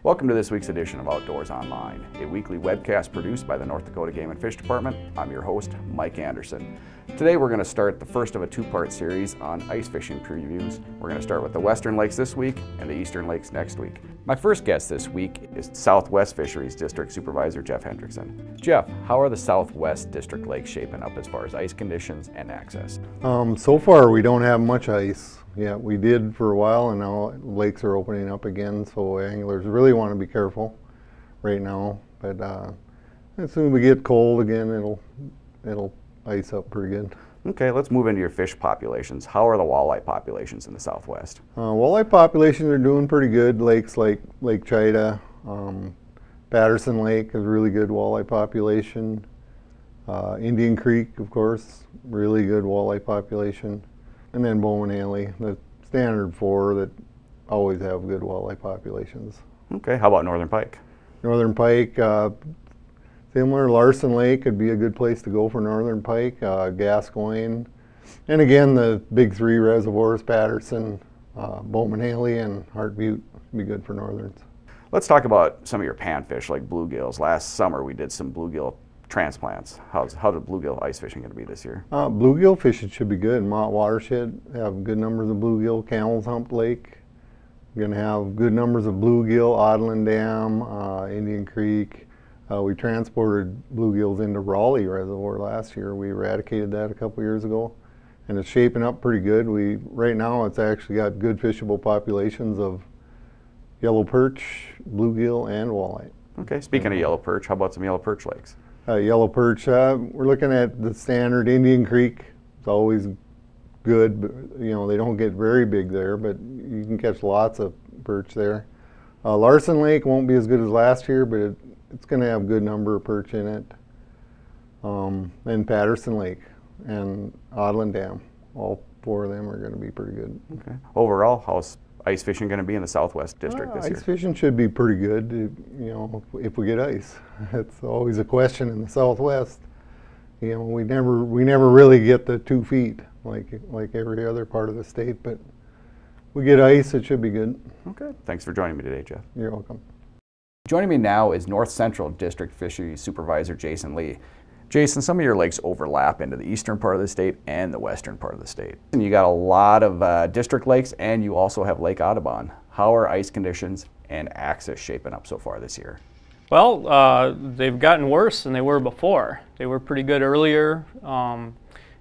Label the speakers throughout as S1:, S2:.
S1: Welcome to this week's edition of Outdoors Online, a weekly webcast produced by the North Dakota Game and Fish Department. I'm your host, Mike Anderson. Today we're going to start the first of a two-part series on ice fishing previews. We're going to start with the Western Lakes this week and the Eastern Lakes next week. My first guest this week is Southwest Fisheries District Supervisor Jeff Hendrickson. Jeff, how are the Southwest District lakes shaping up as far as ice conditions and access?
S2: So far we don't have much ice. Yeah, we did for a while, and now lakes are opening up again, so anglers really want to be careful right now. But as soon as we get cold again, it'll ice up pretty good.
S1: Okay, let's move into your fish populations. How are the walleye populations in the Southwest?
S2: Walleye populations are doing pretty good. Lakes like Lake Chida, Patterson Lake is a really good walleye population. Indian Creek, of course, really good walleye population. And then Bowman Alley, the standard four that always have good walleye populations.
S1: Okay, how about Northern Pike?
S2: Northern Pike, similar. Larson Lake could be a good place to go for Northern Pike, Gascoigne. And again, the big three reservoirs, Patterson, Bowman Alley, and Hart Butte would be good for Northerns.
S1: Let's talk about some of your panfish like bluegills. Last summer we did some bluegill transplants. How's the bluegill ice fishing going to be this year?
S2: Bluegill fishing should be good. Mott Watershed have good numbers of bluegill. Camel's Hump Lake, we're going to have good numbers of bluegill. Cottonwood Dam, Indian Creek. We transported bluegills into Raleigh Reservoir last year. We eradicated that a couple years ago, and it's shaping up pretty good. Right now it's actually got good fishable populations of yellow perch, bluegill, and walleye.
S1: Okay, speaking of yellow perch, how about some yellow perch lakes?
S2: Yellow perch, we're looking at the standard Indian Creek. It's always good, but you know, they don't get very big there, but you can catch lots of perch there. Larson Lake won't be as good as last year, but it's going to have a good number of perch in it. Then Patterson Lake and Cottonwood Dam, all four of them are going to be pretty good.
S1: Okay. Overall, how's ice fishing going to be in the Southwest District this year?
S2: Ice fishing should be pretty good, you know, if we get ice. It's always a question in the Southwest. You know, we never really get the 2 feet like every other part of the state, but we get ice, it should be good.
S1: Okay. Thanks for joining me today, Jeff.
S2: You're welcome.
S1: Joining me now is North Central District Fisheries Supervisor Jason Lee. Jason, some of your lakes overlap into the eastern part of the state and the western part of the state. And you got a lot of district lakes, and you also have Lake Audubon. How are ice conditions and access shaping up so far this year?
S3: Well, they've gotten worse than they were before. They were pretty good earlier, and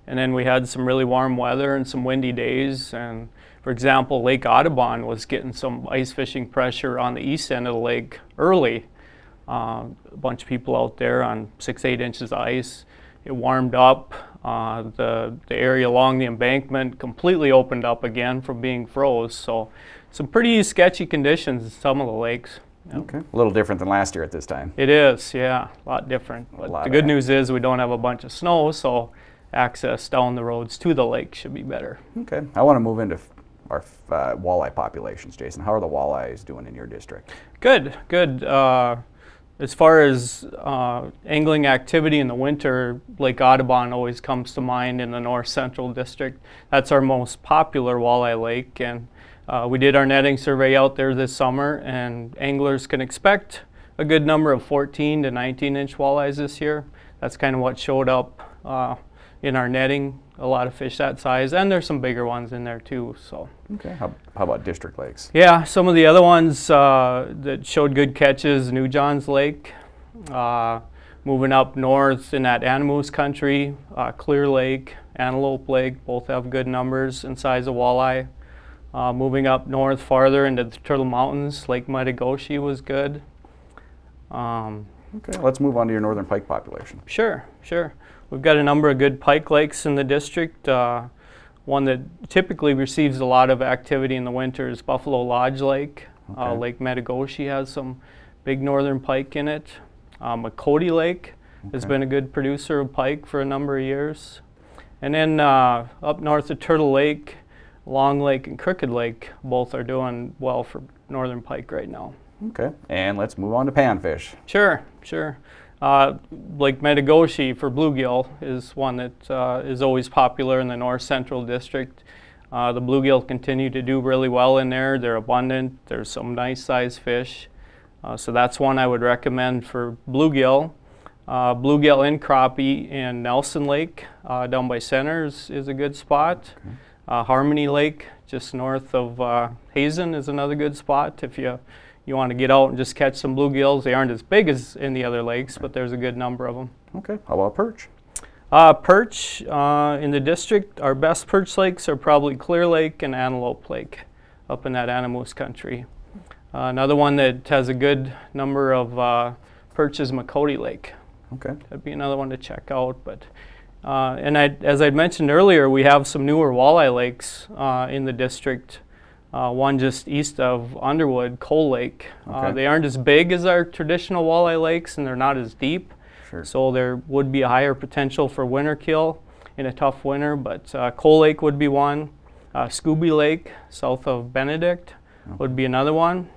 S3: then we had some really warm weather and some windy days. And for example, Lake Audubon was getting some ice fishing pressure on the east end of the lake early. A bunch of people out there on 6-8 inches of ice. It warmed up. The area along the embankment completely opened up again from being froze. So some pretty sketchy conditions in some of the lakes. Yep.
S1: Okay, a little different than last year at this time.
S3: It is, yeah, a lot different. But the good news is we don't have a bunch of snow, so access down the roads to the lake should be better.
S1: Okay, I want to move into our walleye populations. Jason, how are the walleyes doing in your district?
S3: Good, good. As far as angling activity in the winter, Lake Audubon always comes to mind in the North Central District. That's our most popular walleye lake, and we did our netting survey out there this summer, and anglers can expect a good number of 14 to 19-inch walleyes this year. That's kind of what showed up in our netting, a lot of fish that size, and there's some bigger ones in there too. So.
S1: Okay, how about district lakes?
S3: Yeah, some of the other ones that showed good catches, New Johns Lake, moving up north in that Animus country, Clear Lake, Antelope Lake, both have good numbers and size of walleye. Moving up north farther into the Turtle Mountains, Lake Metagoshi was good.
S1: Okay, let's move on to your northern pike population.
S3: Sure, sure. We've got a number of good pike lakes in the district. One that typically receives a lot of activity in the winter is Buffalo Lodge Lake. Okay. Lake Metagoshi has some big northern pike in it. McCody Lake has been a good producer of pike for a number of years. And then up north of Turtle Lake, Long Lake and Crooked Lake both are doing well for northern pike right now.
S1: Okay, and let's move on to panfish.
S3: Sure, sure. Lake Metagoshi for bluegill is one that is always popular in the North Central District. The bluegill continue to do really well in there. They're abundant. There's some nice sized fish. So that's one I would recommend for bluegill. Bluegill and crappie in Nelson Lake down by Center is a good spot.
S1: Okay.
S3: Harmony Lake just north of Hazen is another good spot if you want to get out and just catch some bluegills. They aren't as big as in the other lakes, but there's a good number of them.
S1: Okay, how about perch?
S3: Perch in the district, our best perch lakes are probably Clear Lake and Antelope Lake up in that Anamoose country. Another one that has a good number of perch is Makoti Lake.
S1: Okay.
S3: That'd be another one to check out. But as I'd mentioned earlier, we have some newer walleye lakes in the district. One just east of Underwood, Coal Lake.
S1: Okay.
S3: They aren't as big as our traditional walleye lakes, and they're not as deep.
S1: Sure.
S3: So there would be a higher potential for winter kill in a tough winter. But Coal Lake would be one. Scooby Lake, south of Benedict, would be another one.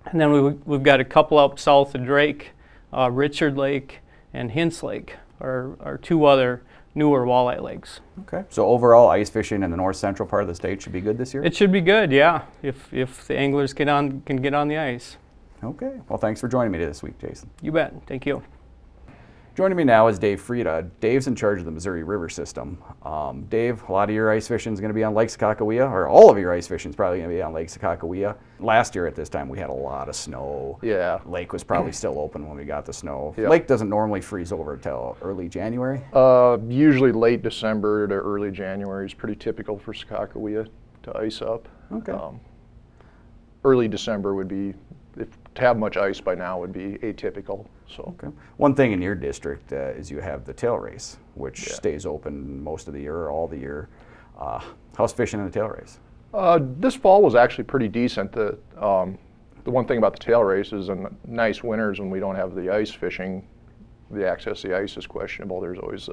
S3: And then we've got a couple up south of Drake, Richard Lake and Hintz Lake are two other newer walleye lakes.
S1: Okay, so overall ice fishing in the north central part of the state should be good this year?
S3: It should be good, yeah, if the anglers can get on the ice.
S1: Okay, well thanks for joining me this week, Jason.
S3: You bet, thank you.
S1: Joining me now is Dave Frieda. Dave's in charge of the Missouri River system. Dave, a lot of your ice fishing is going to be on Lake Sakakawea, or all of your ice fishing is probably going to be on Lake Sakakawea. Last year at this time we had a lot of snow.
S4: Yeah.
S1: Lake was probably still open when we got the snow.
S4: Yep.
S1: Lake doesn't normally freeze over until early January.
S4: Usually late December to early January is pretty typical for Sakakawea to ice up.
S1: Okay.
S4: Early December would be, to have much ice by now would be atypical. So.
S1: Okay. One thing in your district is you have the tail race, which stays open most of the year or all the year. How's fishing in the tail race?
S4: This fall was actually pretty decent. The one thing about the tail race is in nice winters when we don't have the ice fishing, the access to the ice is questionable. There's always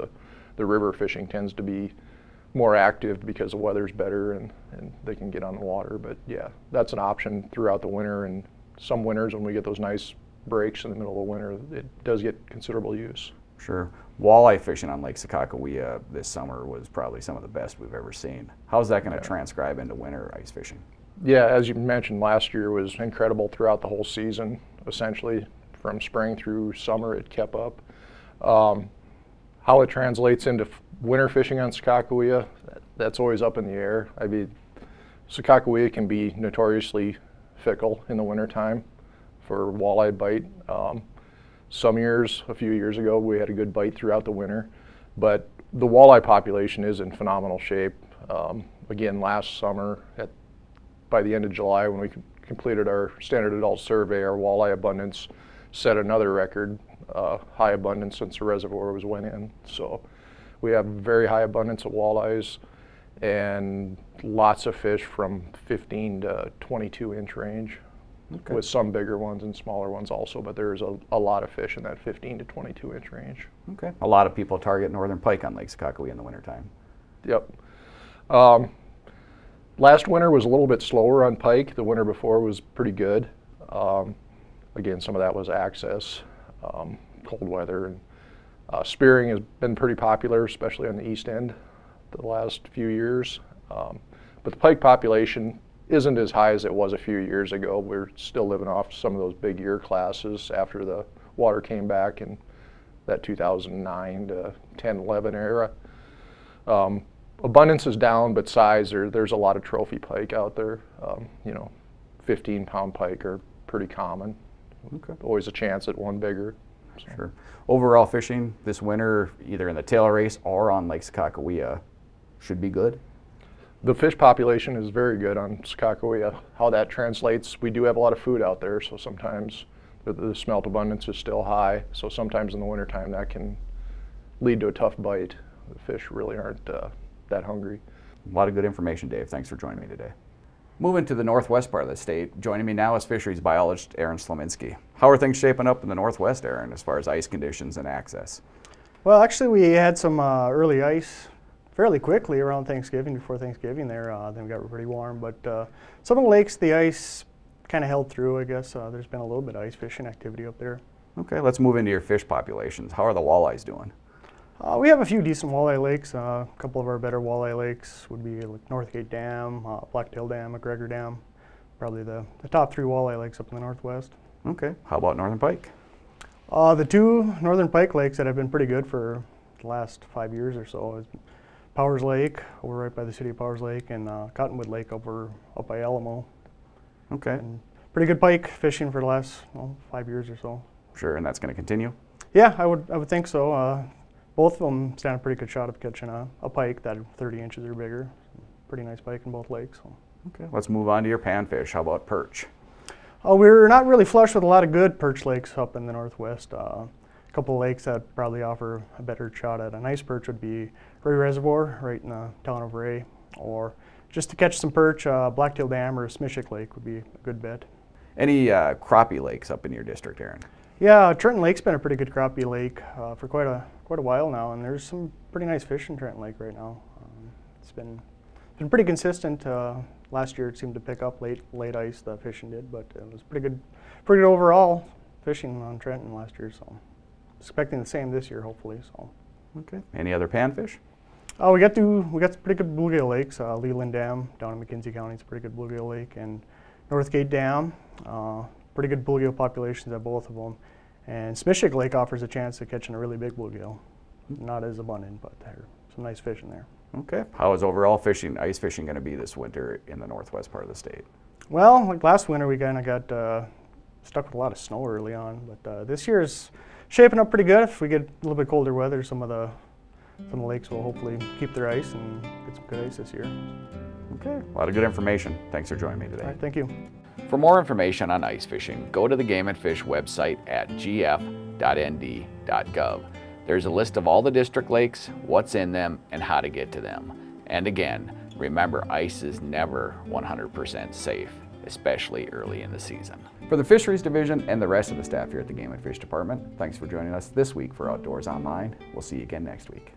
S4: the river fishing tends to be more active because the weather's better and they can get on the water. But yeah, that's an option throughout the winter, and some winters when we get those nice breaks in the middle of the winter, it does get considerable use.
S1: Sure. Walleye fishing on Lake Sakakawea this summer was probably some of the best we've ever seen. How's that going to transcribe into winter ice fishing?
S4: Yeah, as you mentioned, last year was incredible throughout the whole season. Essentially, from spring through summer, it kept up. How it translates into winter fishing on Sakakawea, that's always up in the air. I mean, Sakakawea can be notoriously fickle in the wintertime for walleye bite. Some years, a few years ago, we had a good bite throughout the winter, but the walleye population is in phenomenal shape. Again, last summer, by the end of July, when we completed our standard adult survey, our walleye abundance set another record, high abundance since the reservoir was went in. So we have very high abundance of walleyes and lots of fish from 15 to 22 inch range. Okay. With some bigger ones and smaller ones also, but there's a lot of fish in that 15 to 22 inch range.
S1: Okay. A lot of people target northern pike on Lake Sakakawea in the wintertime.
S4: Yep. Last winter was a little bit slower on pike. The winter before was pretty good. Again, some of that was access, cold weather, and spearing has been pretty popular, especially on the east end the last few years. But the pike population isn't as high as it was a few years ago. We're still living off some of those big year classes after the water came back in that 2009 to 10, 11 era. Abundance is down, but size, there's a lot of trophy pike out there. 15-pound pike are pretty common.
S1: Okay.
S4: Always a chance at one bigger. So.
S1: Sure. Overall fishing this winter, either in the tail race or on Lake Sakakawea, should be good?
S4: The fish population is very good on Sakakawea. How that translates, we do have a lot of food out there, so sometimes the smelt abundance is still high, so sometimes in the wintertime that can lead to a tough bite. The fish really aren't that hungry.
S1: A lot of good information, Dave. Thanks for joining me today. Moving to the northwest part of the state, joining me now is fisheries biologist Aaron Slominski. How are things shaping up in the northwest, Aaron, as far as ice conditions and access?
S5: Well, actually we had some early ice fairly quickly around Thanksgiving, before Thanksgiving there. Then we got pretty warm, but some of the lakes, the ice kind of held through, I guess. There's been a little bit of ice fishing activity up there.
S1: Okay, let's move into your fish populations. How are the walleyes doing?
S5: We have a few decent walleye lakes. A couple of our better walleye lakes would be like Northgate Dam, Blacktail Dam, McGregor Dam. Probably the top three walleye lakes up in the northwest.
S1: Okay, how about Northern Pike?
S5: The two northern pike lakes that have been pretty good for the last 5 years or so is Powers Lake, over right by the city of Powers Lake, and Cottonwood Lake up by Alamo.
S1: Okay,
S5: And pretty good pike fishing for the last 5 years or so.
S1: sure, and that's going to continue?
S5: Yeah, I would think so. Both of them stand a pretty good shot of catching a pike that 30 inches or bigger. Pretty nice pike in both lakes. So.
S1: Okay, let's move on to your panfish. How about perch?
S5: We're not really flush with a lot of good perch lakes up in the northwest. A couple of lakes that probably offer a better shot at a nice perch would be Ray Reservoir, right in the town of Ray, or just to catch some perch, Blacktail Dam or Smishik Lake would be a good bet.
S1: Any crappie lakes up in your district, Aaron?
S5: Yeah, Trenton Lake's been a pretty good crappie lake for quite a while now, and there's some pretty nice fish in Trenton Lake right now. It's been pretty consistent. Last year it seemed to pick up late ice, the fishing did, but it was pretty good overall fishing on Trenton last year. So expecting the same this year, hopefully. So.
S1: Okay. Any other panfish?
S5: We got some pretty good bluegill lakes. Leland Dam down in McKenzie County is a pretty good bluegill lake, and Northgate Dam, pretty good bluegill populations at both of them. And Smishik Lake offers a chance of catching a really big bluegill. Not as abundant, but there's some nice fish in there.
S1: Okay. How is overall fishing, ice fishing, going to be this winter in the northwest part of the state?
S5: Well, like last winter, we kind of got stuck with a lot of snow early on, but this year's shaping up pretty good. If we get a little bit colder weather, some of the lakes will hopefully keep their ice and get some good ice this year.
S1: Okay. A lot of good information. Thanks for joining me today.
S5: All right, thank you.
S1: For more information on ice fishing, go to the Game and Fish website at gf.nd.gov. There's a list of all the district lakes, what's in them, and how to get to them. And again, remember, ice is never 100% safe, especially early in the season. For the Fisheries Division and the rest of the staff here at the Game and Fish Department, thanks for joining us this week for Outdoors Online. We'll see you again next week.